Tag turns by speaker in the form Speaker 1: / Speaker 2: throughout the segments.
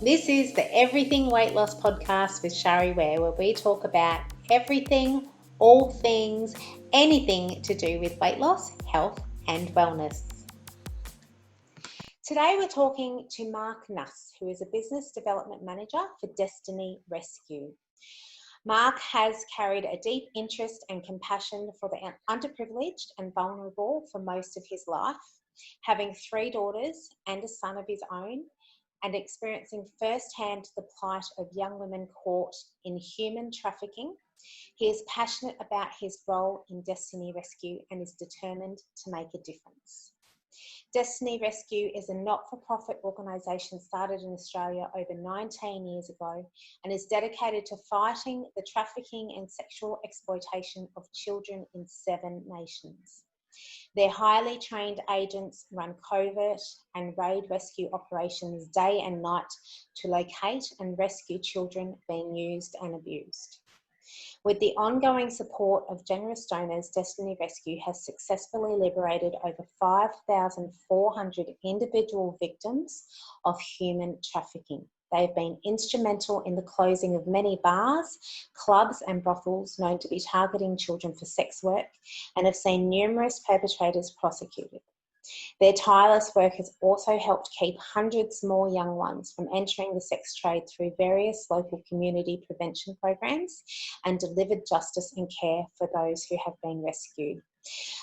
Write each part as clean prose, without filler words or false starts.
Speaker 1: This is the Everything Weight Loss podcast with Shari Ware, where we talk about everything, all things, anything to do with weight loss, health, and wellness. Today we're talking to Marc Nuss, who is a business development manager for Destiny Rescue. Marc has carried a deep interest and compassion for the underprivileged and vulnerable for most of his life, having 3 daughters and a son of his own, and experiencing firsthand the plight of young women caught in human trafficking. He is passionate about his role in Destiny Rescue and is determined to make a difference. Destiny Rescue is a not-for-profit organisation started in Australia over 19 years ago and is dedicated to fighting the trafficking and sexual exploitation of children in 7 nations. Their highly trained agents run covert and raid rescue operations day and night to locate and rescue children being used and abused. With the ongoing support of generous donors, Destiny Rescue has successfully liberated over 5,400 individual victims of human trafficking. They have been instrumental in the closing of many bars, clubs and brothels known to be targeting children for sex work, and have seen numerous perpetrators prosecuted. Their tireless work has also helped keep hundreds more young ones from entering the sex trade through various local community prevention programs and delivered justice and care for those who have been rescued.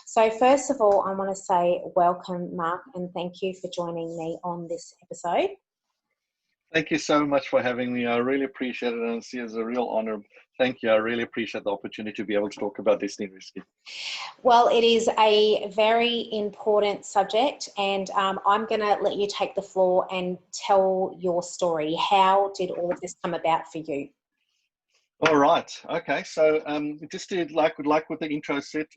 Speaker 1: So first of all, I want to say welcome, Marc, and thank you for joining me on this episode.
Speaker 2: Thank you so much for having me. I really appreciate it, and see it as a real honor. Thank you. I really appreciate the opportunity to be able to talk about Destiny Rescue.
Speaker 1: Well, it is a very important subject, and I'm going to let you take the floor and tell your story. How did all of this come about for you?
Speaker 2: All right. Okay. So just to like what the intro said,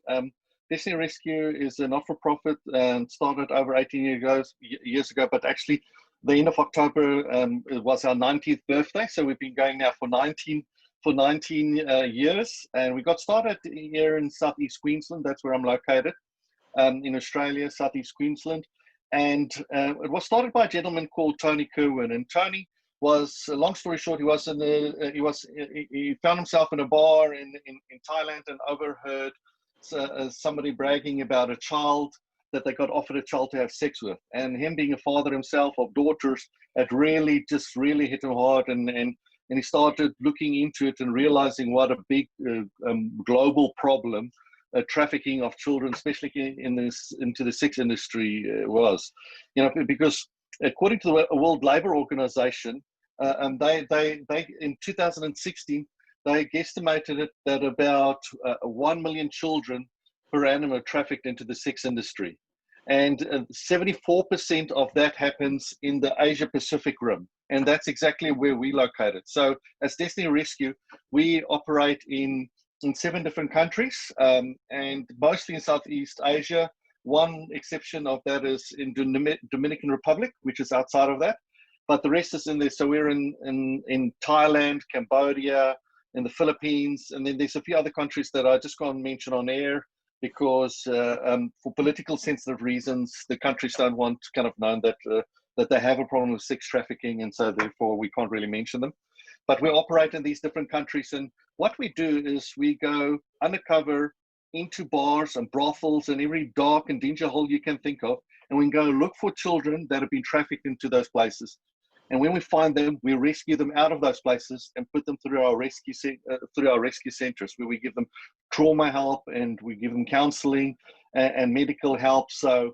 Speaker 2: Destiny Rescue is a not-for-profit and started over 18 years ago, but actually the end of October it was our 90th birthday. So we've been going now for 19 years, and we got started here in Southeast Queensland. That's where I'm located, in Australia, Southeast Queensland. And it was started by a gentleman called Tony Kerwin. And Tony was, long story short, he found himself in a bar in Thailand and overheard somebody bragging about a child that they got offered a child to have sex with. And him being a father himself of daughters, it really hit him hard, and he started looking into it and realizing what a big global problem trafficking of children, especially into the sex industry, was. Because according to the World Labour Organization, they in 2016 they guesstimated it that about 1 million children per annum are trafficked into the sex industry, and 74% of that happens in the Asia Pacific Rim. And that's exactly where we located. So as Destiny Rescue, we operate in 7 different countries, and mostly in Southeast Asia. One exception of that is in Dominican Republic, which is outside of that. But the rest is in there. So we're in Thailand, Cambodia, in the Philippines, and then there's a few other countries that I just can't mention on air because for political sensitive reasons, the countries don't want kind of known that they have a problem with sex trafficking, and so therefore we can't really mention them. But we operate in these different countries, and what we do is we go undercover into bars and brothels and every dark and dingy hole you can think of, and we can go look for children that have been trafficked into those places. And when we find them, we rescue them out of those places and put them through our rescue centers, where we give them trauma help and we give them counseling and medical help. So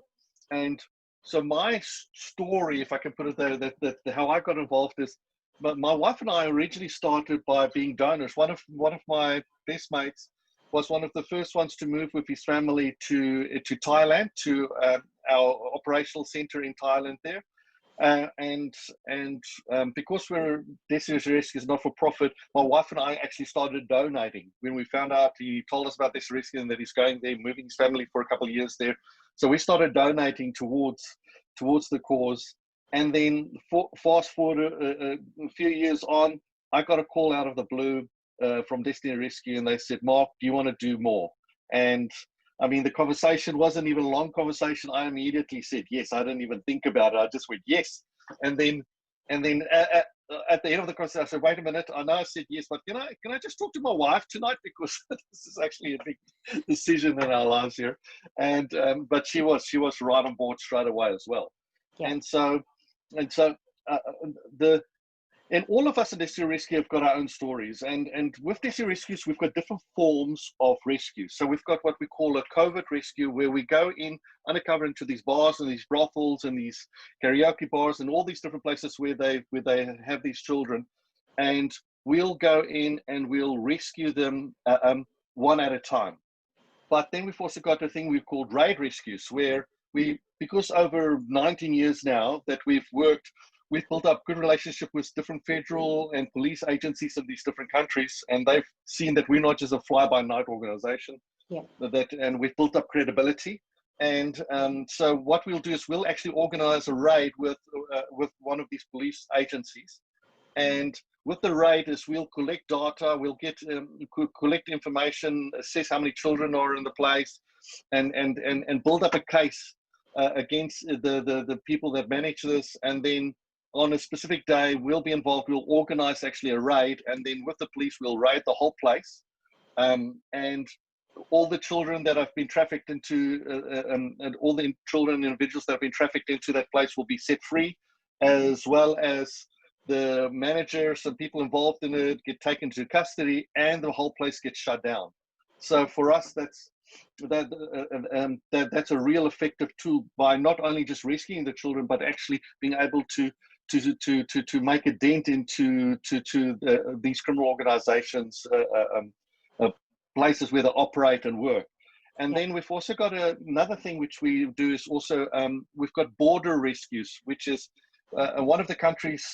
Speaker 2: my story, if I can put it there, that how I got involved is, my wife and I originally started by being donors. One of my best mates was one of the first ones to move with his family to Thailand, to our operational center in Thailand there. Because Destiny Rescue is not for profit, my wife and I actually started donating when we found out. He told us about this rescue and that he's going there, moving his family for a couple of years there. So we started donating towards the cause. And then fast forward a few years on, I got a call out of the blue from Destiny Rescue, and they said, "Marc, do you want to do more?" And I mean, the conversation wasn't even a long conversation. I immediately said yes. I didn't even think about it. I just went yes. And then And then at the end of the conversation, I said, wait a minute, I know I said yes, but can I just talk to my wife tonight? Because this is actually a big decision in our lives here. And but she was right on board straight away as well.
Speaker 1: Yeah.
Speaker 2: And so and all of us at Destiny Rescue have got our own stories. And with Destiny Rescues, we've got different forms of rescue. So we've got what we call a covert rescue, where we go in undercover into these bars and these brothels and these karaoke bars and all these different places where they have these children. And we'll go in and we'll rescue them one at a time. But then we've also got a thing we've called raid rescues, where because over 19 years now that we've built up good relationship with different federal and police agencies in these different countries, and they've seen that we're not just a fly-by-night organization.
Speaker 1: Yeah.
Speaker 2: And we've built up credibility. And so what we'll do is we'll actually organize a raid with one of these police agencies. And with the raid is we'll collect data, we'll get collect information, assess how many children are in the place, and build up a case against the people that manage this. And then on a specific day, we'll be involved. We'll organize actually a raid, and then with the police, we'll raid the whole place. And all the children that have been trafficked into, and all the children and individuals that have been trafficked into that place will be set free, as well as the managers and people involved in it get taken to custody, and the whole place gets shut down. So for us, that's a real effective tool by not only just rescuing the children, but actually being able to make a dent into these criminal organizations, places where they operate and work. And then we've also got another thing which we do is also we've got border rescues, which is one of the countries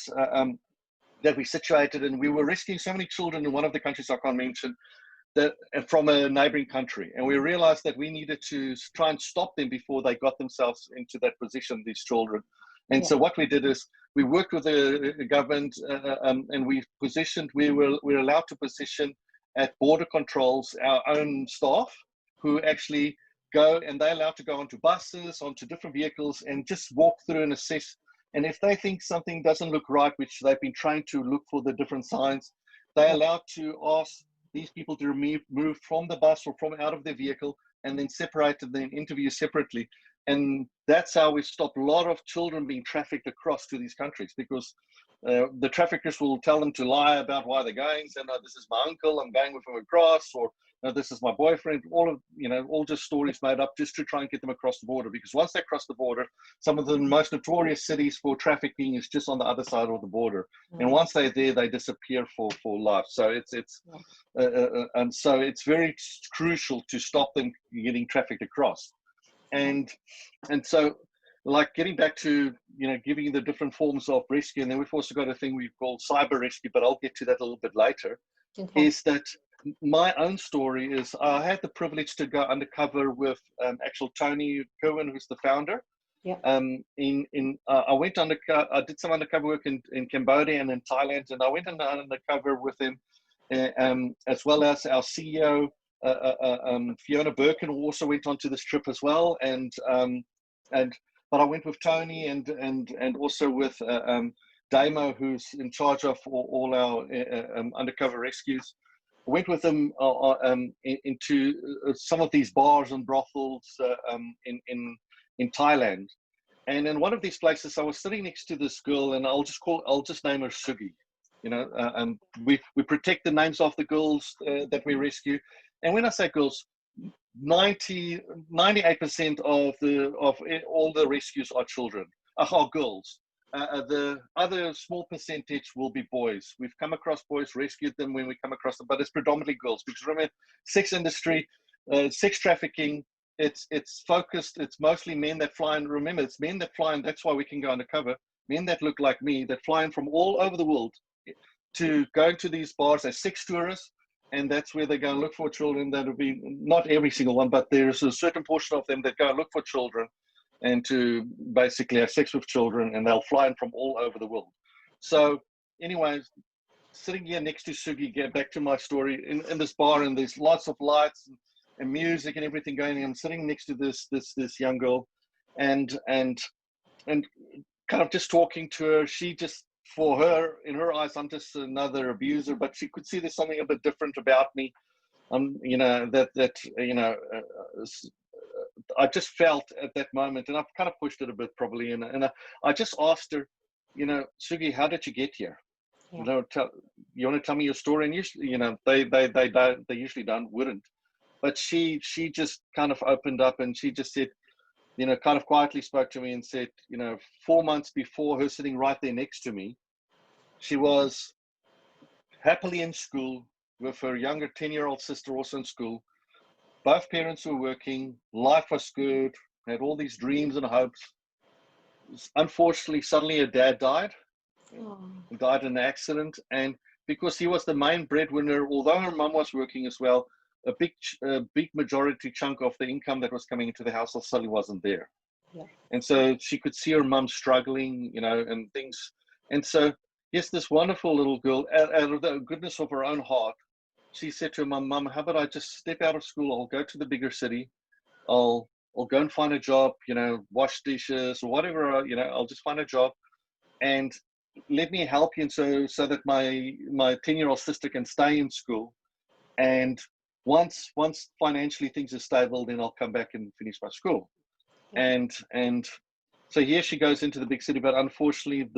Speaker 2: that we situated in. We were rescuing so many children in one of the countries I can't mention, that from a neighboring country, and we realized that we needed to try and stop them before they got themselves into that position, these children. And so what we did is we worked with the government, and we're allowed to position at border controls our own staff, who actually go, and they're allowed to go onto buses, onto different vehicles, and just walk through and assess. And if they think something doesn't look right, which they've been trained to look for the different signs, they're allowed to ask these people to move from the bus or from out of their vehicle, and then separate and then interview separately. And that's how we stop a lot of children being trafficked across to these countries, because the traffickers will tell them to lie about why they're going. Say, no, this is my uncle, I'm going with him across, or no, this is my boyfriend. All just stories made up just to try and get them across the border. Because once they cross the border, some of the most notorious cities for trafficking is just on the other side of the border. And once they're there, they disappear for life. So and so it's very crucial to stop them getting trafficked across. And so, like, getting back to giving the different forms of rescue, and then we've also got a thing we call cyber rescue, but I'll get to that a little bit later. Is that my own story is I had the privilege to go undercover with actual Tony Cohen, who's the founder.
Speaker 1: Yeah.
Speaker 2: I went undercover. I did some undercover work in Cambodia and in Thailand, and I went undercover with him, as well as our CEO. Fiona Birkin also went onto this trip as well, but I went with Tony and also with Damo, who's in charge of all our undercover rescues. I went with them into some of these bars and brothels in Thailand, and in one of these places, I was sitting next to this girl, and I'll just name her Sugi. We protect the names of the girls that we rescue. And when I say girls, 98% of all the rescues are children, are girls. The other small percentage will be boys. We've come across boys, rescued them when we come across them, but it's predominantly girls. Because remember, sex industry, sex trafficking, it's focused, it's mostly men that fly in. Remember, it's men that fly in, that's why we can go undercover. Men that look like me, that fly in from all over the world to go into these bars as sex tourists. And that's where they go and look for children that have been, not every single one, but there's a certain portion of them that go and look for children and to basically have sex with children, and they'll fly in from all over the world. So anyways, sitting here next to Sugi, get back to my story, in this bar, and there's lots of lights and music and everything going on. I'm sitting next to this young girl and kind of just talking to her. She just for her, in her eyes, I'm just another abuser, but she could see there's something a bit different about me. You know, I just felt at that moment, and I've kind of pushed it a bit probably, and I just asked her, you know, Sugi, how did you get here?
Speaker 1: Yeah.
Speaker 2: You know, you want to tell me your story? And usually, you know, they usually wouldn't. But she just kind of opened up, and she just said, you know, kind of quietly spoke to me and said, you know, 4 months before, her sitting right there next to me, she was happily in school with her younger 10-year-old sister also in school. Both parents were working, life was good, had all these dreams and hopes. Unfortunately, suddenly her dad died.
Speaker 1: Oh.
Speaker 2: He died in an accident, and because he was the main breadwinner, although her mum was working as well, a big majority chunk of the income that was coming into the household suddenly wasn't there.
Speaker 1: Yeah.
Speaker 2: And so she could see her mum struggling, you know, and things. And so, yes, this wonderful little girl, out of the goodness of her own heart, she said to her mum, "Mum, how about I just step out of school? I'll go to the bigger city. I'll go and find a job, you know, wash dishes or whatever, you know, I'll just find a job and let me help you, and so that my 10-year-old sister can stay in school. And once financially things are stable, then I'll come back and finish my school."
Speaker 1: Yeah.
Speaker 2: And so here she goes into the big city, but unfortunately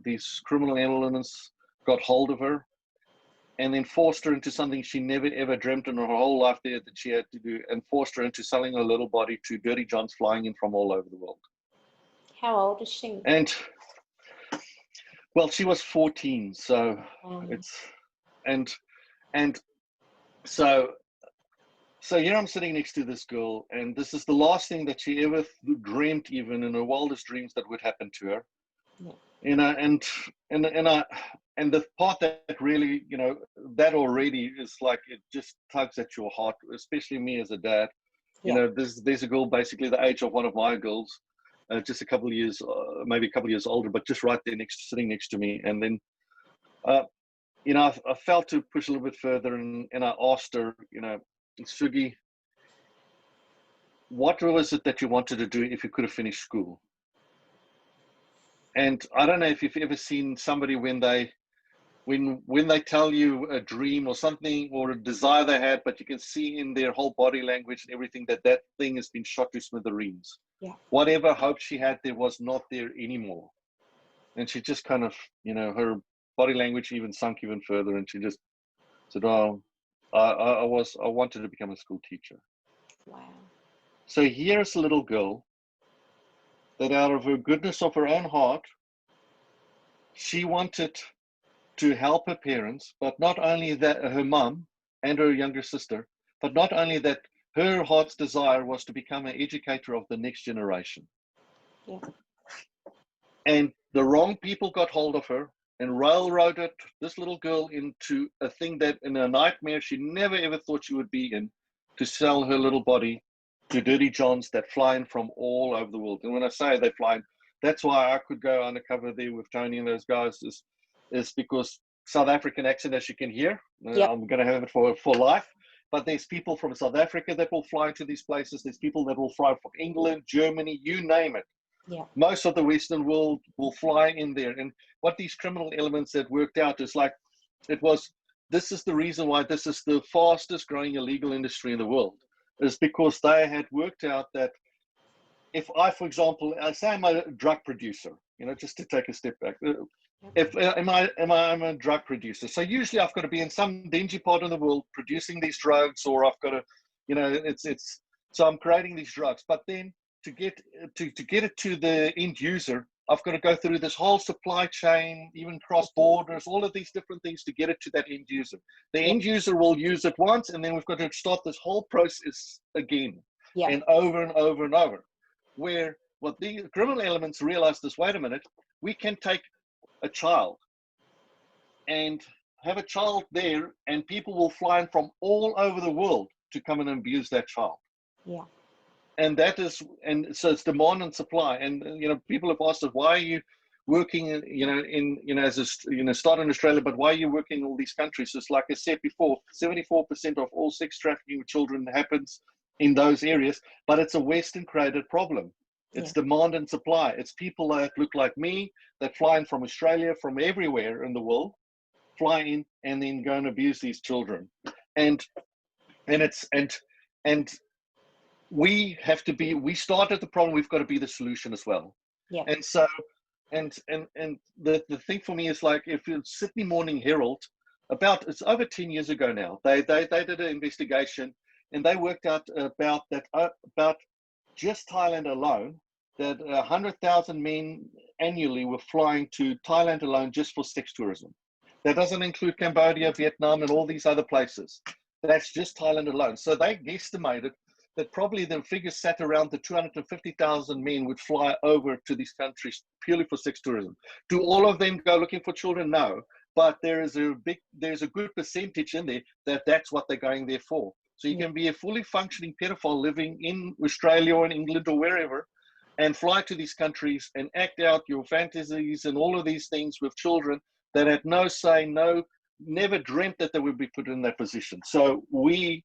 Speaker 2: these criminal elements got hold of her and then forced her into something she never ever dreamt in her whole life there that she had to do, and forced her into selling her little body to dirty johns flying in from all over the world.
Speaker 1: How old is she?
Speaker 2: And well, she was 14, so it's and so here I'm sitting next to this girl, and this is the last thing that she ever dreamt, even in her wildest dreams, that would happen to her.
Speaker 1: Yeah.
Speaker 2: You know, and the part that really, you know, that already is like, it just tugs at your heart, especially me as a dad. You know, there's a girl basically the age of one of my girls, just a couple of years, maybe a couple of years older, but just right there sitting next to me. And then, you know, I felt to push a little bit further, and I asked her, you know, Sugi, what was it that you wanted to do if you could have finished school? And I don't know if you've ever seen somebody when they tell you a dream or something or a desire they had, but you can see in their whole body language and everything that thing has been shot to smithereens.
Speaker 1: Yeah.
Speaker 2: Whatever hope she had there was not there anymore. And she just kind of, you know, her body language even sunk even further, and she just said, "Oh, I wanted to become a school teacher."
Speaker 1: Wow.
Speaker 2: So here's a little girl that out of her goodness of her own heart, she wanted to help her parents, but not only that, her mum and her younger sister, but not only that, her heart's desire was to become an educator of the next generation.
Speaker 1: Yeah.
Speaker 2: And the wrong people got hold of her and railroaded this little girl into a thing that, in a nightmare she never ever thought she would be in, to sell her little body to dirty johns that fly in from all over the world. And when I say they fly in, that's why I could go undercover there with Tony and those guys, is because South African accent, as you can hear, I'm going to have it for life. But there's people from South Africa that will fly to these places. There's people that will fly from England, Germany, you name it.
Speaker 1: Yeah.
Speaker 2: Most of the Western world will fly in there. And what these criminal elements that worked out is like, this is the reason why this is the fastest growing illegal industry in the world, is because they had worked out that if I, for example, I say I'm a drug producer, you know, just to take a step back. I'm a drug producer. So usually I've got to be in some dingy part of the world producing these drugs, or I've got to, you know, so I'm creating these drugs. But then to get it to the end user, I've got to go through this whole supply chain, even cross borders, all of these different things to get it to that end user. The end user will use it once, and then we've got to start this whole process again, and over and over and over. Where what the criminal elements realized is, wait a minute, we can take a child and have a child there, and people will fly in from all over the world to come and abuse that child.
Speaker 1: Yeah.
Speaker 2: And so it's demand and supply. And, you know, people have asked us, why are you working, start in Australia, but why are you working in all these countries? It's like I said before, 74% of all sex trafficking of children happens in those areas, but it's a Western created problem. It's demand and supply. It's people that look like me that fly in from Australia, from everywhere in the world, fly in and then go and abuse these children. And we have to be, we started the problem, we've got to be the solution as well.
Speaker 1: Yeah.
Speaker 2: And so, and the thing for me is, like, if it's Sydney Morning Herald, it's over 10 years ago now, they did an investigation, and they worked out about just Thailand alone, that 100,000 men annually were flying to Thailand alone just for sex tourism. That doesn't include Cambodia, Vietnam, and all these other places. That's just Thailand alone. So they guesstimated that probably the figure sat around the 250,000 men would fly over to these countries purely for sex tourism. Do all of them go looking for children? No. But there's a good percentage in there that's what they're going there for. So you can be a fully functioning pedophile living in Australia or in England or wherever, and fly to these countries and act out your fantasies and all of these things with children that had no say, never dreamt that they would be put in that position. So we've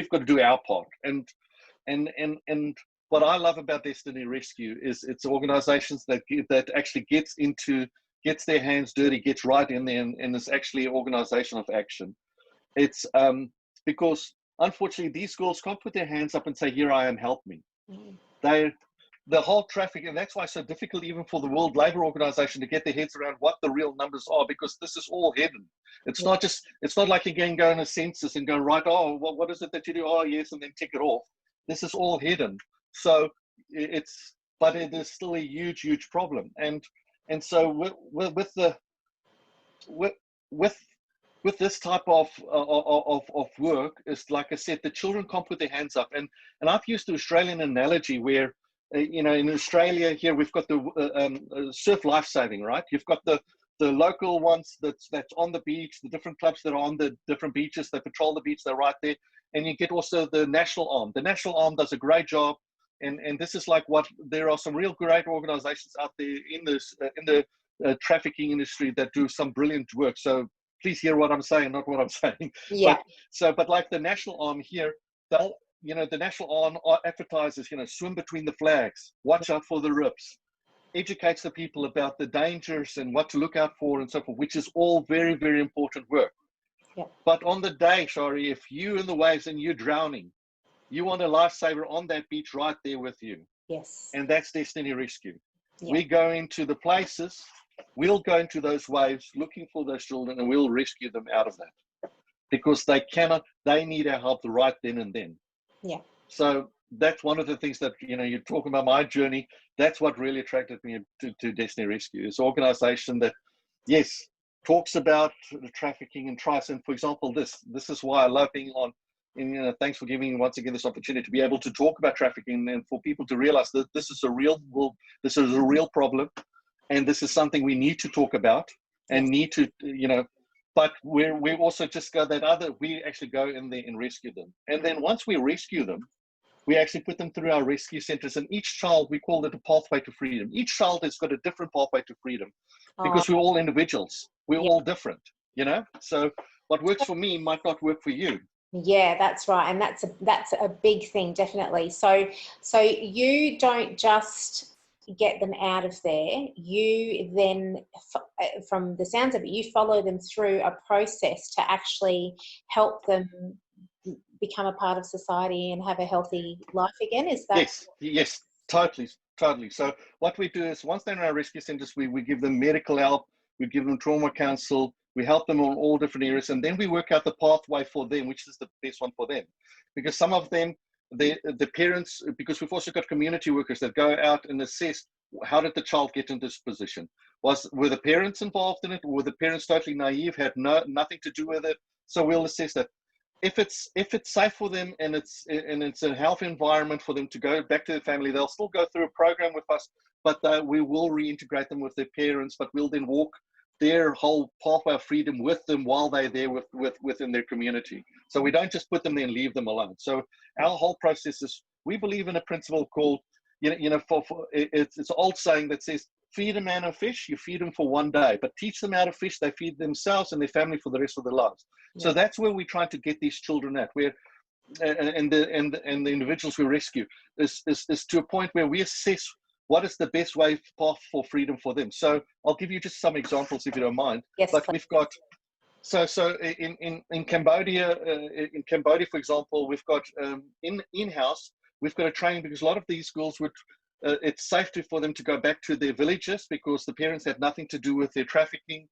Speaker 2: got to do our part. And what I love about Destiny Rescue is it's organizations that actually gets their hands dirty, gets right in there, and is actually an organization of action. It's because unfortunately these girls can't put their hands up and say, here I am, help me. The whole traffic, and that's why it's so difficult even for the World Labour Organization to get their heads around what the real numbers are, because this is all hidden. It's not like you can go in a census and go, right, oh, what is it that you do? Oh, yes, and then tick it off. This is all hidden. So but it is still a huge, huge problem. And so with this type of work, is, like I said, the children can't put their hands up. And I've used the Australian analogy where, in Australia here, we've got the surf lifesaving, right? You've got the local ones that's on the beach, the different clubs that are on the different beaches, they patrol the beach, they're right there. And you get also the national arm. The national arm does a great job. And this is like there are some real great organizations out there in the trafficking industry that do some brilliant work. So please hear what I'm saying, not what I'm saying.
Speaker 1: Yeah.
Speaker 2: But like the national arm here, the national arm advertises, swim between the flags, watch out for the rips, educates the people about the dangers and what to look out for and so forth, which is all very, very important work.
Speaker 1: Yeah.
Speaker 2: But on the day, Shari, if you're in the waves and you're drowning, you want a lifesaver on that beach right there with you.
Speaker 1: Yes.
Speaker 2: And that's Destiny Rescue.
Speaker 1: Yeah.
Speaker 2: We go into the places, we'll go into those waves looking for those children, and we'll rescue them out of that, because they need our help right then and then.
Speaker 1: Yeah.
Speaker 2: So that's one of the things that, you're talking about my journey. That's what really attracted me to Destiny Rescue. It's an organization that, yes, talks about the trafficking and tries. And for example, this is why I love being on. And thanks for giving me once again this opportunity to be able to talk about trafficking, and for people to realize that this is a real problem, and this is something we need to talk about and need to, but we also just go we actually go in there and rescue them. And then once we rescue them, we actually put them through our rescue centers, and each child, we call it a pathway to freedom. Each child has got a different pathway to freedom, because we're all individuals. We're all different, so what works for me might not work for you.
Speaker 1: Yeah, that's right. And that's a big thing, definitely. So you don't just get them out of there. You then, from the sounds of it, you follow them through a process to actually help them become a part of society and have a healthy life again. Is that?
Speaker 2: Yes, totally. So what we do is, once they're in our rescue centers, we give them medical help, we give them trauma counsel, we help them on all different areas, and then we work out the pathway for them, which is the best one for them. Because some of them, the parents, because we've also got community workers that go out and assess, how did the child get in this position? Were the parents involved in it? Or were the parents totally naive, had nothing to do with it? So we'll assess that. If it's safe for them and it's a healthy environment for them to go back to their family, they'll still go through a program with us, but we will reintegrate them with their parents, but we'll then walk their whole pathway of freedom with them while they're there within their community. So we don't just put them there and leave them alone. So our whole process is, we believe in a principle called, it's an old saying that says, feed a man a fish, you feed them for one day, but teach them how to fish, they feed themselves and their family for the rest of their lives. Yeah. So that's where we're trying to get these children at, where and the individuals we rescue is to a point where we assess what is the best way path for freedom for them. So I'll give you just some examples if you don't mind.
Speaker 1: Yes,
Speaker 2: Like
Speaker 1: please.
Speaker 2: we've got, so in Cambodia, for example, we've got in-house, we've got a training because a lot of these girls would, it's safe for them to go back to their villages because the parents had nothing to do with their trafficking.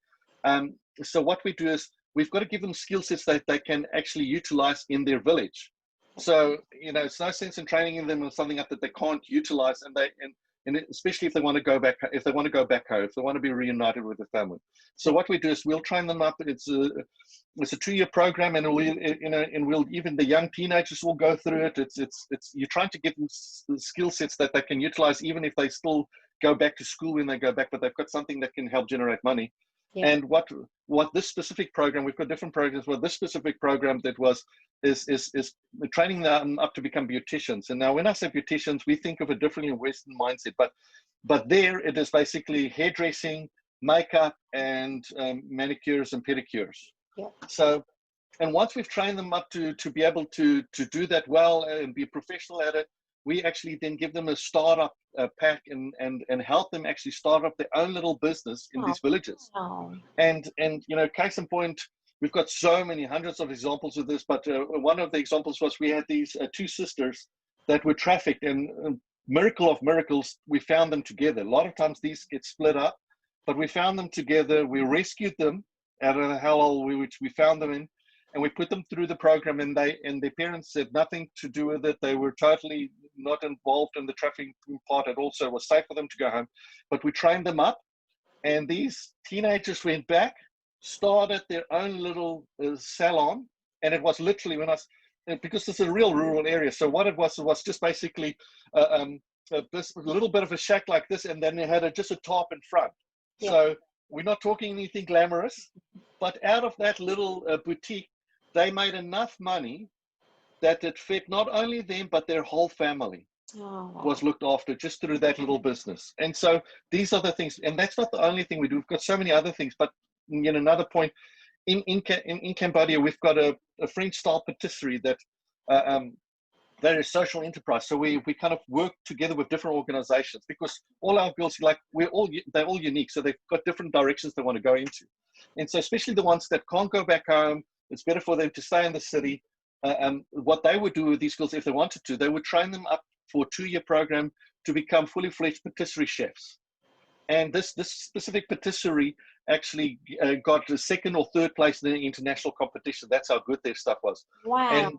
Speaker 2: So what we do is we've got to give them skill sets that they can actually utilize in their village. So, you know, it's no sense in training them on something that they can't utilize, and especially if they want to go back, if they want to be reunited with their family. So what we do is we'll train them up. It's a 2-year program, and we'll even the young teenagers will go through it. It's you're trying to give them skill sets that they can utilize, even if they still go back to school when they go back, but they've got something that can help generate money. Yeah. And what this specific program, we've got different programs. Well, this specific program that was is training them up to become beauticians. And now, when I say beauticians, we think of a differently Western mindset, but there it is basically hairdressing, makeup, and manicures and pedicures. Yeah. So, and once we've trained them up to be able to do that well and be professional at it, we actually then give them a startup pack and help them actually start up their own little business in these villages. Oh. And you know, case in point, we've got so many hundreds of examples of this, but one of the examples was we had these 2 sisters that were trafficked, and miracle of miracles, we found them together. A lot of times these get split up, but we found them together. We rescued them out of the hellhole which we found them in, and we put them through the program, and their parents had nothing to do with it. They were totally not involved in the trafficking part at all, so it was safe for them to go home. But we trained them up, and these teenagers went back, started their own little salon, and it was literally because this is a real rural area. So what it was just basically a little bit of a shack like this, and then they had just a tarp in front. Yeah. So we're not talking anything glamorous, but out of that little boutique, they made enough money that it fed not only them, but their whole family was looked after just through that little business. And so these are the things, and that's not the only thing we do. We've got so many other things, but you know, another point, in Cambodia, we've got a French-style patisserie that they're a social enterprise. So we kind of work together with different organizations because all our girls, like they're all unique. So they've got different directions they want to go into. And so especially the ones that can't go back home, it's better for them to stay in the city. What they would do with these girls, if they wanted to, they would train them up for a 2-year program to become fully fledged patisserie chefs. And this specific patisserie actually got the 2nd or 3rd place in the international competition. That's how good their stuff was. Wow.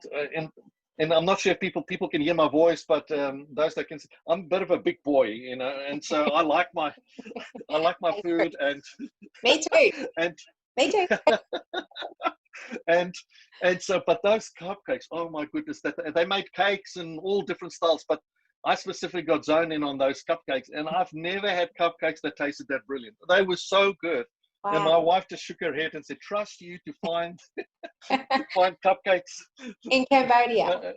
Speaker 2: And I'm not sure if people can hear my voice, but those that can, I'm a bit of a big boy, you know, and so I like my food, and
Speaker 1: me too.
Speaker 2: And
Speaker 1: me too.
Speaker 2: and so, but those cupcakes, oh my goodness, that they made cakes in all different styles, but I specifically got zoned in on those cupcakes, and I've never had cupcakes that tasted that brilliant. They were so good. Wow. And my wife just shook her head and said, "Trust you to find find cupcakes
Speaker 1: in Cambodia."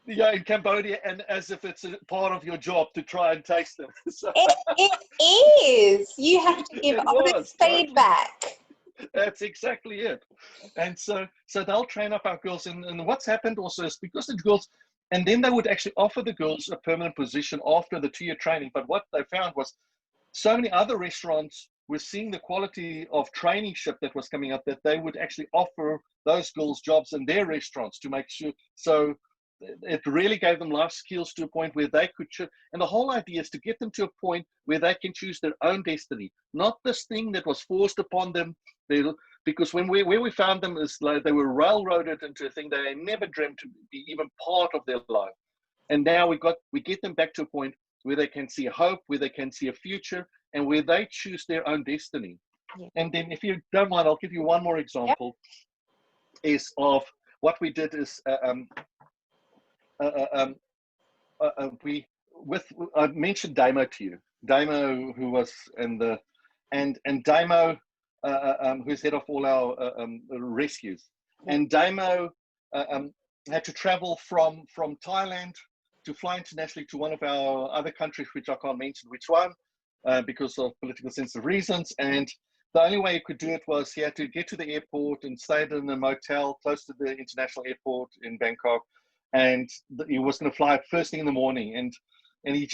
Speaker 2: Yeah, in Cambodia, and as if it's a part of your job to try and taste them. So,
Speaker 1: it is. You have to give honest feedback.
Speaker 2: That's exactly it. And so they'll train up our girls, and what's happened also is because the girls, and then they would actually offer the girls a permanent position after the 2-year training. But what they found was so many other restaurants were seeing the quality of traineeship that was coming up, that they would actually offer those girls jobs in their restaurants to make sure. So it really gave them life skills to a point where they could, and the whole idea is to get them to a point where they can choose their own destiny, not this thing that was forced upon them. Because where we found them is like they were railroaded into a thing they never dreamt to be even part of their life. And now we get them back to a point where they can see hope, where they can see a future, and where they choose their own destiny. Yeah. And then, if you don't mind, I'll give you one more example. Yep. Is of what we did is I mentioned Damo to you. Damo, who was and Damo, who's head of all our rescues. And Damo had to travel from Thailand to fly internationally to one of our other countries, which I can't mention which one, because of political sensitive reasons. And the only way he could do it was he had to get to the airport and stayed in a motel close to the international airport in Bangkok. and he was going to fly first thing in the morning, and he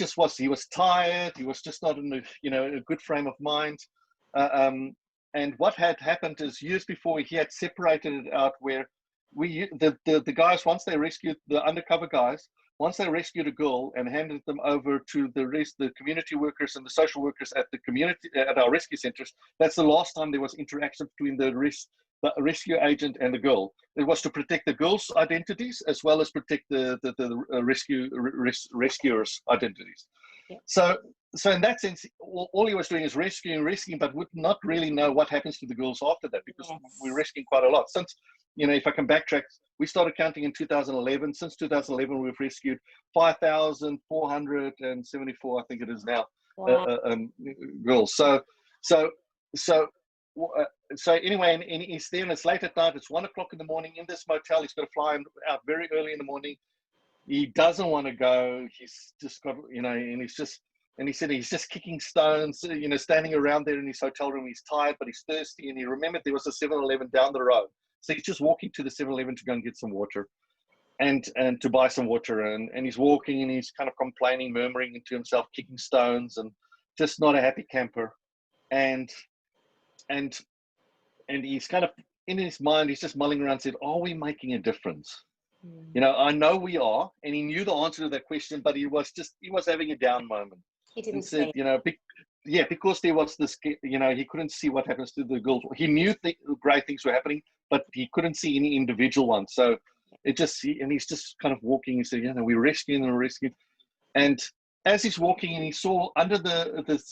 Speaker 2: was tired. He was just not in a good frame of mind. And what had happened is years before he had separated it out where the guys, once they rescued the undercover guys, once they rescued a girl and handed them over to the community workers and the social workers at our rescue centers, that's the last time there was interaction between the rescue agent and the girl. It was to protect the girl's identities as well as protect the rescuers' identities.
Speaker 1: Yeah.
Speaker 2: So in that sense, all he was doing is rescuing, but would not really know what happens to the girls after that, because we're rescuing quite a lot. Since, if I can backtrack, we started counting in 2011. Since 2011, we've rescued 5,474, I think it is now, girls. So anyway, and he's there, and it's late at night. It's 1 o'clock in the morning in this motel. He's got to fly out very early in the morning. He doesn't want to go. He's just got, and he said he's just kicking stones, standing around there in his hotel room. He's tired, but he's thirsty, and he remembered there was a 7-Eleven down the road. So he's just walking to the 7-Eleven to go and get some water, and to buy some water. And he's walking, and he's kind of complaining, murmuring to himself, kicking stones, and just not a happy camper. And he's kind of, in his mind, he's just mulling around, said, are we making a difference? I know we are. And he knew the answer to that question, but he was having a down moment.
Speaker 1: He didn't
Speaker 2: say, because there was this, he couldn't see what happens to the girls. He knew great things were happening, but he couldn't see any individual ones. So and he's just kind of walking. He said, we're rescuing. And as he's walking, and he saw under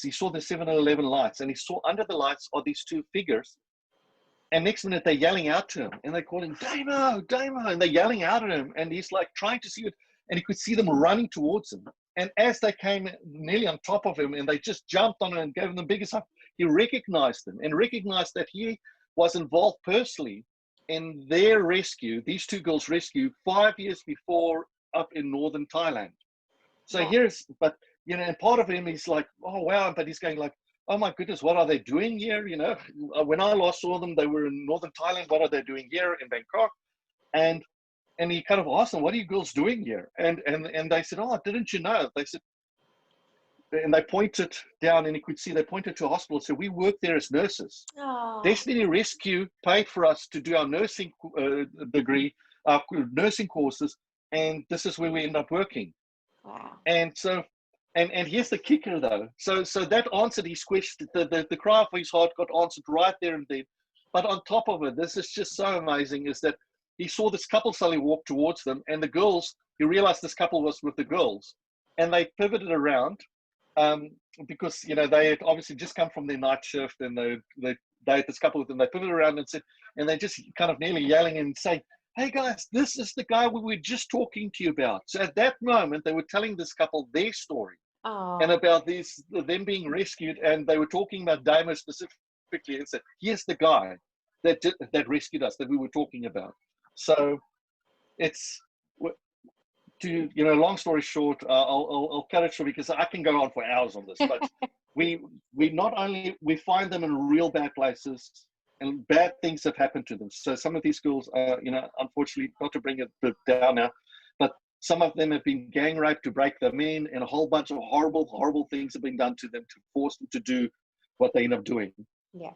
Speaker 2: he saw the 7-Eleven lights, and he saw under the lights are these two figures. And next minute they're yelling out to him, and they call him Damo, and they're yelling out at him, and he's like trying to see it, and he could see them running towards him. And as they came nearly on top of him, and they just jumped on him and gave him the biggest hug, he recognized them and recognized that he was involved personally in their rescue, these two girls' rescue, 5 years before up in northern Thailand. So and part of him is like, oh wow, but he's going like, oh my goodness, what are they doing here? When I last saw them, they were in northern Thailand. What are they doing here in Bangkok? And he kind of asked them, what are you girls doing here? And they said, oh, didn't you know? They said, and they pointed down, and he could see, they pointed to a hospital. So we work there as nurses.
Speaker 1: Oh.
Speaker 2: Destiny Rescue paid for us to do our nursing degree, our nursing courses, and this is where we end up working.
Speaker 1: Wow.
Speaker 2: And so, and here's the kicker though. So that answered his question. The cry for his heart got answered right there and then. But on top of it, this is just so amazing, is that he saw this couple suddenly walk towards them, and the girls, he realized this couple was with the girls, and they pivoted around because, they had obviously just come from their night shift, and they had this couple with them. They pivoted around and said, and they just kind of nearly yelling and saying, hey guys, this is the guy we were just talking to you about. So at that moment, they were telling this couple their story.
Speaker 1: Oh.
Speaker 2: And about them being rescued, and they were talking about Damo specifically, and said, here's the guy that rescued us, that we were talking about. So it's, long story short, I'll cut it short because I can go on for hours on this, but we not only, we find them in real bad places, and bad things have happened to them. So some of these schools are, unfortunately, not to bring it down now, but some of them have been gang raped to break them in, and a whole bunch of horrible things have been done to them to force them to do what they end up doing.
Speaker 1: Yeah.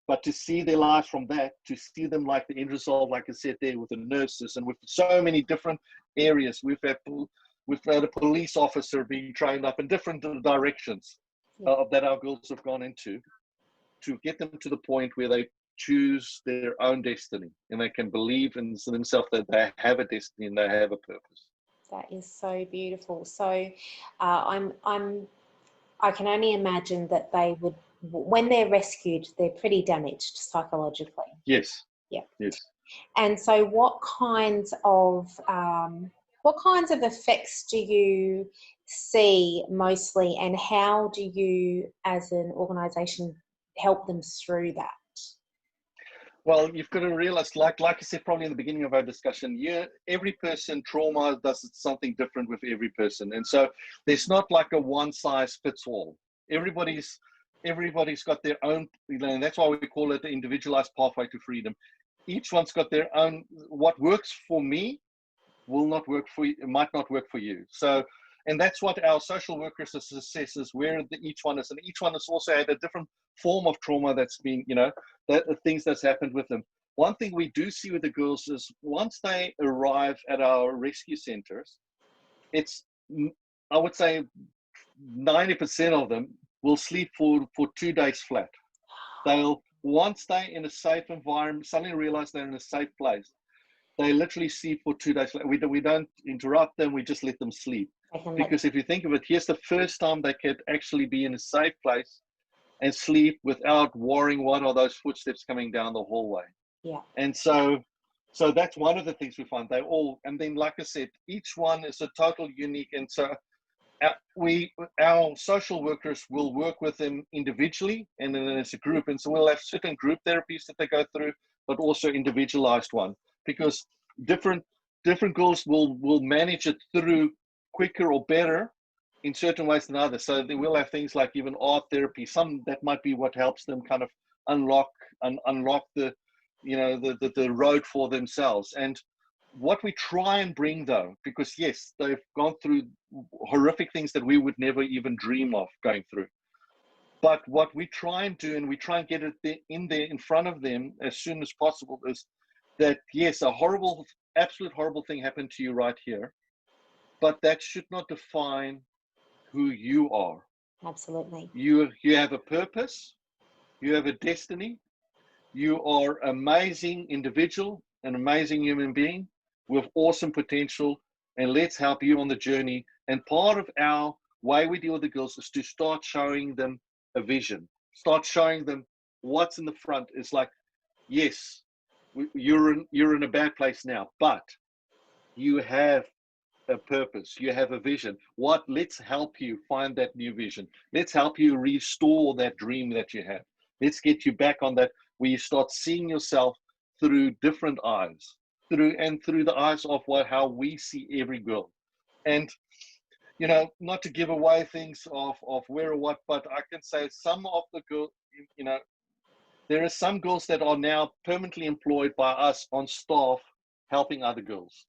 Speaker 2: But to see their lives from that, to see them like the end result, like I said there, with the nurses and with so many different areas, we've had a police officer being trained up in different directions that our girls have gone into, to get them to the point where they choose their own destiny, and they can believe in themselves that they have a destiny and they have a purpose.
Speaker 1: That is so beautiful. So I can only imagine that they would, when they're rescued, they're pretty damaged psychologically.
Speaker 2: Yes.
Speaker 1: Yeah.
Speaker 2: Yes.
Speaker 1: And so what kinds of effects do you see mostly, and how do you as an organisation help them through that?
Speaker 2: Well, you've got to realize, like I said, probably in the beginning of our discussion, every person, trauma does something different with every person. And so there's not like a one size fits all. Everybody's got their own, and that's why we call it the individualized pathway to freedom. Each one's got their own, what works for me will not work for you, it might not work for you. So, and that's what our social workers assesses where each one is, and each one has also had a different form of trauma that's been, the things that's happened with them. One thing we do see with the girls is once they arrive at our rescue centers, it's, I would say 90% of them will sleep for 2 days flat. They'll, once they're in a safe environment, suddenly realize they're in a safe place. They literally sleep for 2 days. We don't interrupt them. We just let them sleep. Because if you think of it, here's the first time they could actually be in a safe place and sleep without worrying what are those footsteps coming down the hallway.
Speaker 1: Yeah.
Speaker 2: And so that's one of the things we find. They all, and then like I said, each one is a total unique. And so our social workers will work with them individually and then as a group. And so we'll have certain group therapies that they go through, but also individualized one, because different girls will manage it through quicker or better in certain ways than others. So they will have things like even art therapy, some that might be what helps them kind of unlock the, the road for themselves. And what we try and bring though, because yes, they've gone through horrific things that we would never even dream of going through. But what we try and do, and we try and get it in there in front of them as soon as possible, is that yes, a horrible, absolute horrible thing happened to you right here, but that should not define who you are.
Speaker 1: Absolutely.
Speaker 2: You have a purpose, you have a destiny, you are an amazing individual, an amazing human being with awesome potential, and let's help you on the journey. And part of our way we deal with the girls is to start showing them a vision, start showing them what's in the front. It's like, yes, you're in a bad place now, but you have a purpose, you have a vision. Let's help you find that new vision. Let's help you restore that dream that you have. Let's get you back on that, where you start seeing yourself through different eyes, through the eyes of how we see every girl. And not to give away things of where or what, but I can say some of the girls, there are some girls that are now permanently employed by us on staff helping other girls.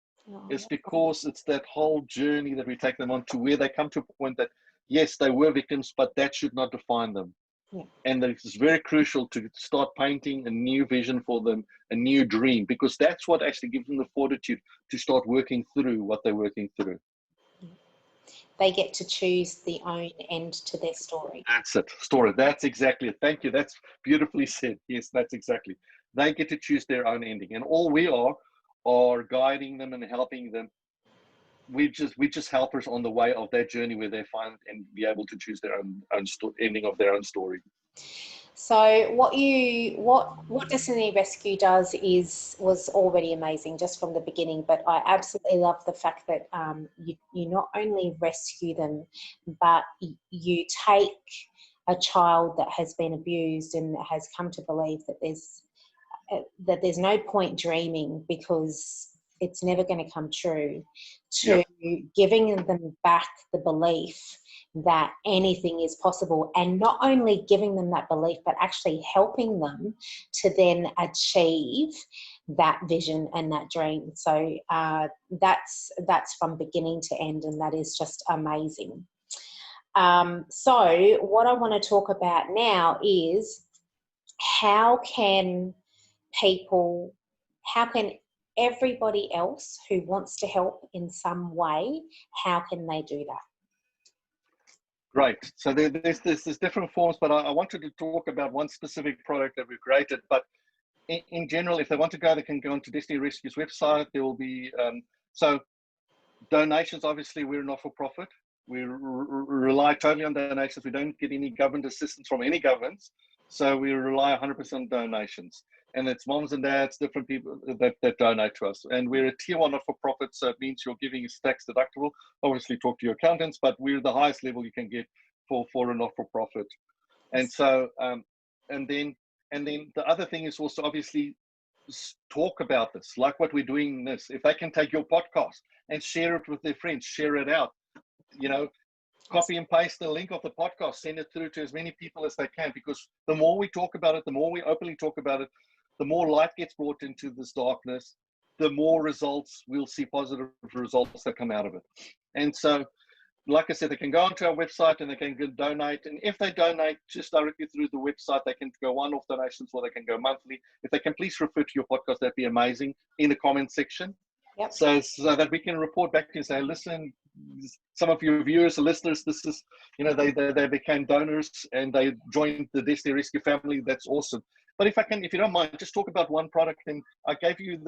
Speaker 2: It's because it's that whole journey that we take them on to where they come to a point that, yes, they were victims, but that should not define them. Yeah. And it's very crucial to start painting a new vision for them, a new dream, because that's what actually gives them the fortitude to start working through what they're working through.
Speaker 1: They get to choose the own end to their story.
Speaker 2: That's it. Story. That's exactly it. Thank you. That's beautifully said. Yes, that's exactly. They get to choose their own ending. And all we are guiding them and helping them. We just helpers on the way of their journey where they find and be able to choose their own ending of their own story.
Speaker 1: So what Destiny Rescue does was already amazing just from the beginning, but I absolutely love the fact that you not only rescue them, but you take a child that has been abused and has come to believe that there's no point dreaming because it's never going to come true, to giving them back the belief that anything is possible, and not only giving them that belief, but actually helping them to then achieve that vision and that dream. So that's from beginning to end, and that is just amazing. So what I want to talk about now is how can everybody else who wants to help in some way, how can they do that?
Speaker 2: Great. So there's different forms, but I wanted to talk about one specific product that we've created. But in general, if they want to go, they can go onto Destiny Rescue's website. There will be, so donations, obviously, we're not for profit. We rely totally on donations. We don't get any government assistance from any governments. So we rely 100% on donations. And it's moms and dads, different people that donate to us. And we're a tier 1 not-for-profit, so it means your giving is tax deductible. Obviously, talk to your accountants, but we're the highest level you can get for a not-for-profit. And so, and then the other thing is also obviously talk about this, like what we're doing this. If they can take your podcast and share it with their friends, share it out, copy and paste the link of the podcast, send it through to as many people as they can, because the more we talk about it, the more we openly talk about it, the more light gets brought into this darkness, the more results, we'll see positive results that come out of it. And so, like I said, they can go onto our website and they can donate. And if they donate just directly through the website, they can go one-off donations or they can go monthly. If they can please refer to your podcast, that'd be amazing in the comment section.
Speaker 1: Yep.
Speaker 2: So that we can report back to you and say, listen, some of your viewers or listeners, this is, you know, they became donors and they joined the Destiny Rescue family. That's awesome. But if you don't mind, just talk about one product. And I gave you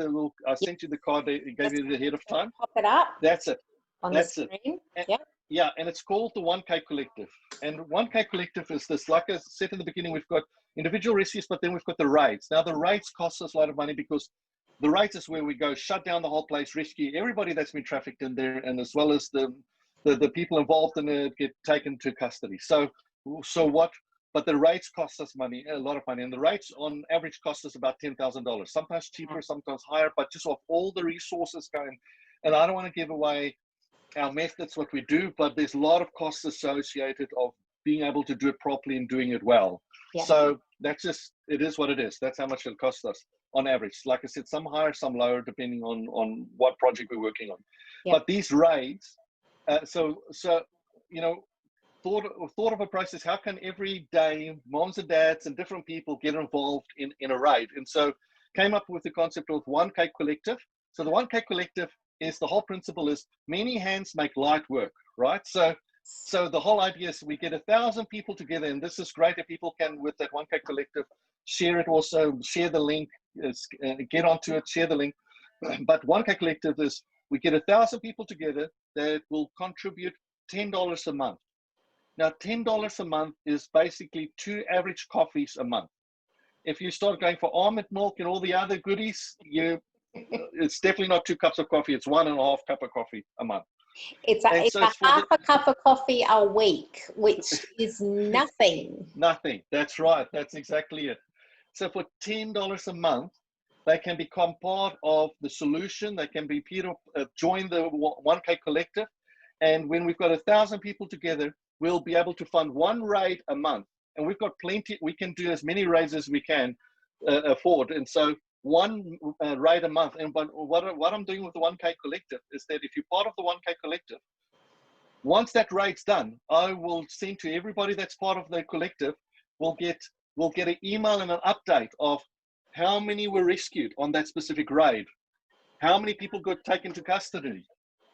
Speaker 2: I sent you the card, I gave you it ahead of time.
Speaker 1: Pop it up.
Speaker 2: That's it.
Speaker 1: On
Speaker 2: That's
Speaker 1: the screen.
Speaker 2: it.
Speaker 1: Yep.
Speaker 2: Yeah, and it's called the 1K Collective. And 1K Collective is this, like I said in the beginning, we've got individual rescues, but then we've got the raids. Now, the raids cost us a lot of money because the raids is where we go shut down the whole place, rescue everybody that's been trafficked in there, and as well as the people involved in it get taken to custody. So what? But the rates cost us money, a lot of money. And the rates on average cost us about $10,000, sometimes cheaper, sometimes higher, but just off all the resources going. And I don't want to give away our methods, what we do, but there's a lot of costs associated of being able to do it properly and doing it well. Yeah. So that's just, it is what it is. That's how much it costs us on average. Like I said, some higher, some lower, depending on what project we're working on. Yeah. But these raids, so you know, thought of a process, how can every day moms and dads and different people get involved in a raid? And so came up with the concept of 1K Collective. So the 1K Collective is, the whole principle is many hands make light work, right? So the whole idea is we get 1,000 people together, and this is great if people can, with that 1K Collective, share it also, share the link, get onto it, share the link. But 1K Collective is, we get 1,000 people together that will contribute $10 a month. Now, $10 a month is basically 2 average coffees a month. If you start going for almond milk and all the other goodies, it's definitely not 2 cups of coffee. It's 1.5 cup of coffee a month.
Speaker 1: It's a half a cup of coffee a week, which is nothing.
Speaker 2: Nothing. That's right. That's exactly it. So for $10 a month, they can become part of the solution. They can be join the 1K Collective. And when we've got 1,000 people together, we'll be able to fund 1 raid a month. And we've got plenty. We can do as many raids as we can afford. And so 1 raid a month. And what I'm doing with the 1K Collective is that if you're part of the 1K Collective, once that raid's done, I will send to everybody that's part of the collective, we'll get an email and an update of how many were rescued on that specific raid, how many people got taken to custody,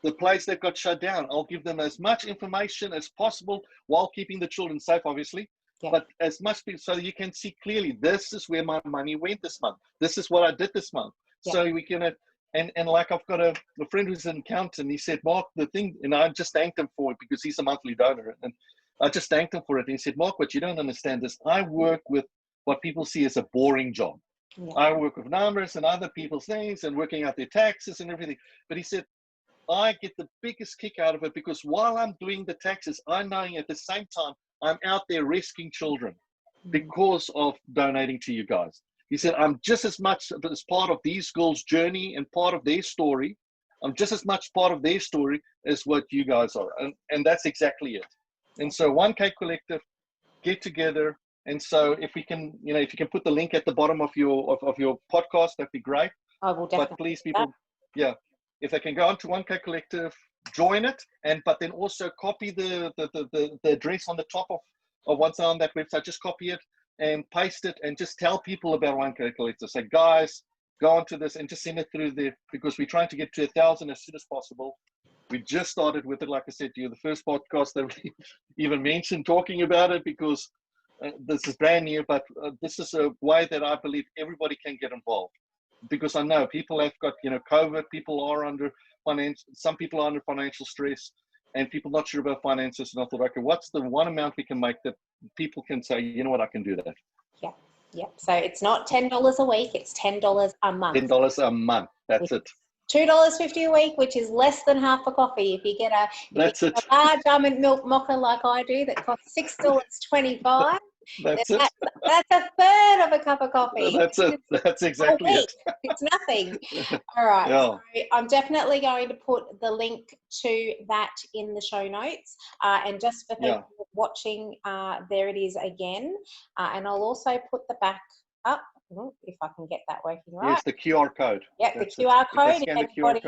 Speaker 2: the place that got shut down. I'll give them as much information as possible while keeping the children safe, obviously. Yeah. But as much so you can see clearly, this is where my money went this month. This is what I did this month. Yeah. So we can, and like I've got a friend who's an accountant. He said, Mark, the thing, and I just thanked him for it because he's a monthly donor. And I just thanked him for it. And he said, Mark, what you don't understand is I work with what people see as a boring job. Yeah. I work with numbers and other people's things and working out their taxes and everything. But he said, I get the biggest kick out of it because while I'm doing the taxes, I'm knowing at the same time I'm out there rescuing children because of donating to you guys. He said, I'm just as much as part of these girls' journey and part of their story. I'm just as much part of their story as what you guys are. And that's exactly it. And so 1K Collective, get together. And so if we can, if you can put the link at the bottom of your podcast, that'd be great.
Speaker 1: I will definitely.
Speaker 2: But please, people, if they can go onto 1K Collective, join it, but then also copy the address on the top of what's on that website. Just copy it and paste it, and just tell people about 1K Collective. Say, guys, go onto this and just send it through there because we're trying to get to 1,000 as soon as possible. We just started with it, like I said to you, the first podcast that we even mentioned talking about it because this is brand new, but this is a way that I believe everybody can get involved. Because I know people have got, COVID, people are under some people are under financial stress and people not sure about finances. And I thought, okay, what's the one amount we can make that people can say, you know what, I can do that.
Speaker 1: Yeah. Yeah. So it's not $10 a week, it's $10 a month.
Speaker 2: $10 a month. That's it.
Speaker 1: $2.50 a week, which is less than half a coffee. If you get a large almond milk mocha like I do that costs $6.25, that's a third of a cup of coffee.
Speaker 2: That's exactly it.
Speaker 1: It's nothing. All right. Yeah. So I'm definitely going to put the link to that in the show notes. And just for people watching, there it is again. And I'll also put the back up if I can get that working right.
Speaker 2: Yes, the QR code.
Speaker 1: Yep, the QR code. If anybody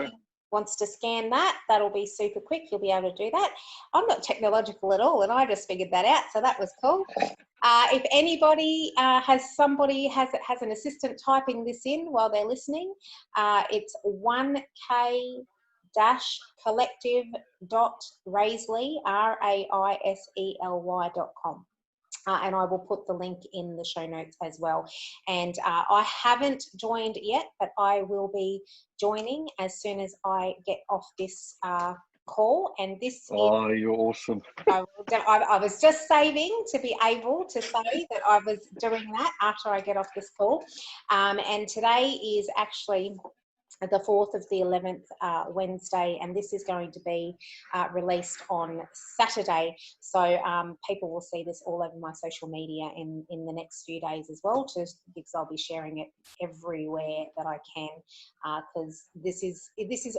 Speaker 1: wants to scan that, that'll be super quick. You'll be able to do that. I'm not technological at all, and I just figured that out, so that was cool. If anybody has an assistant typing this in while they're listening, it's 1k-collective.raisely, raisely.com. And I will put the link in the show notes as well. And I haven't joined yet, but I will be joining as soon as I get off this call. And this
Speaker 2: you're awesome.
Speaker 1: I was just saving to be able to say that I was doing that after I get off this call. And today is actually the 4th of the 11th, Wednesday, and this is going to be released on Saturday. So people will see this all over my social media in the next few days as well, because I'll be sharing it everywhere that I can, because this is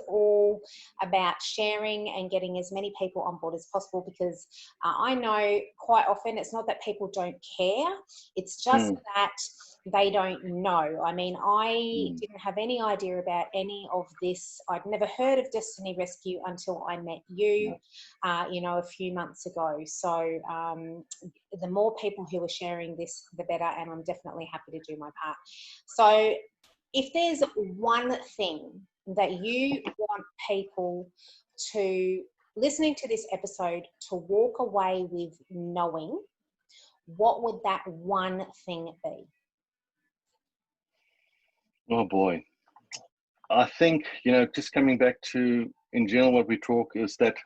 Speaker 1: all about sharing and getting as many people on board as possible, because I know quite often it's not that people don't care, it's just that they don't know. I mean, I didn't have any idea about any of this. I'd never heard of Destiny Rescue until I met you, a few months ago. So the more people who are sharing this, the better, and I'm definitely happy to do my part. So if there's one thing that you want people to, listening to this episode, to walk away with knowing, what would that one thing be?
Speaker 2: Oh boy. I think, just coming back to, in general, what we talk is that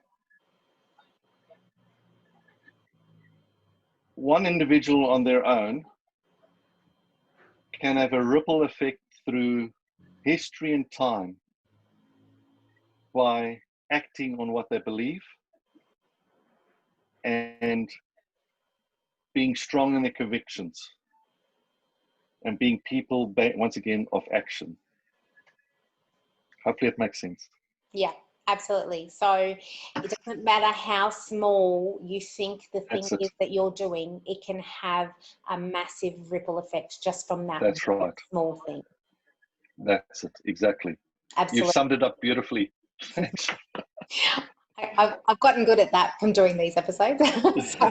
Speaker 2: one individual on their own can have a ripple effect through history and time by acting on what they believe and being strong in their convictions and being people, once again, of action. Hopefully it makes sense.
Speaker 1: Yeah, absolutely. So it doesn't matter how small you think the thing is that you're doing, it can have a massive ripple effect just from that small thing.
Speaker 2: That's it, exactly.
Speaker 1: Absolutely.
Speaker 2: You've summed it up beautifully. Thanks.
Speaker 1: I've gotten good at that from doing these episodes. So,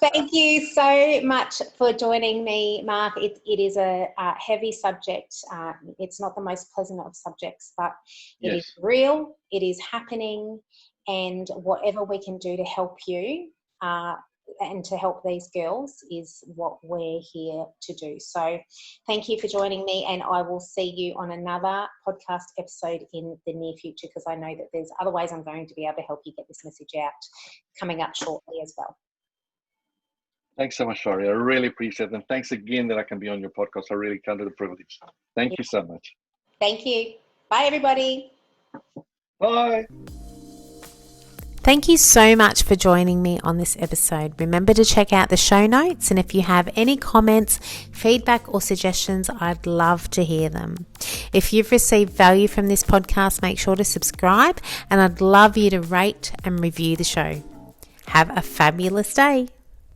Speaker 1: thank you so much for joining me, Marc. It is a heavy subject. It's not the most pleasant of subjects, but it is real, it is happening, and whatever we can do to help you and to help these girls is what we're here to do. So thank you for joining me, and I will see you on another podcast episode in the near future, because I know that there's other ways I'm going to be able to help you get this message out coming up shortly as well.
Speaker 2: Thanks so much, Shari. I really appreciate it. And thanks again that I can be on your podcast. I really count it a privilege. Thank you so much.
Speaker 1: Thank you. Bye, everybody.
Speaker 2: Bye.
Speaker 3: Thank you so much for joining me on this episode. Remember to check out the show notes, and if you have any comments, feedback or suggestions, I'd love to hear them. If you've received value from this podcast, make sure to subscribe, and I'd love you to rate and review the show. Have a fabulous day.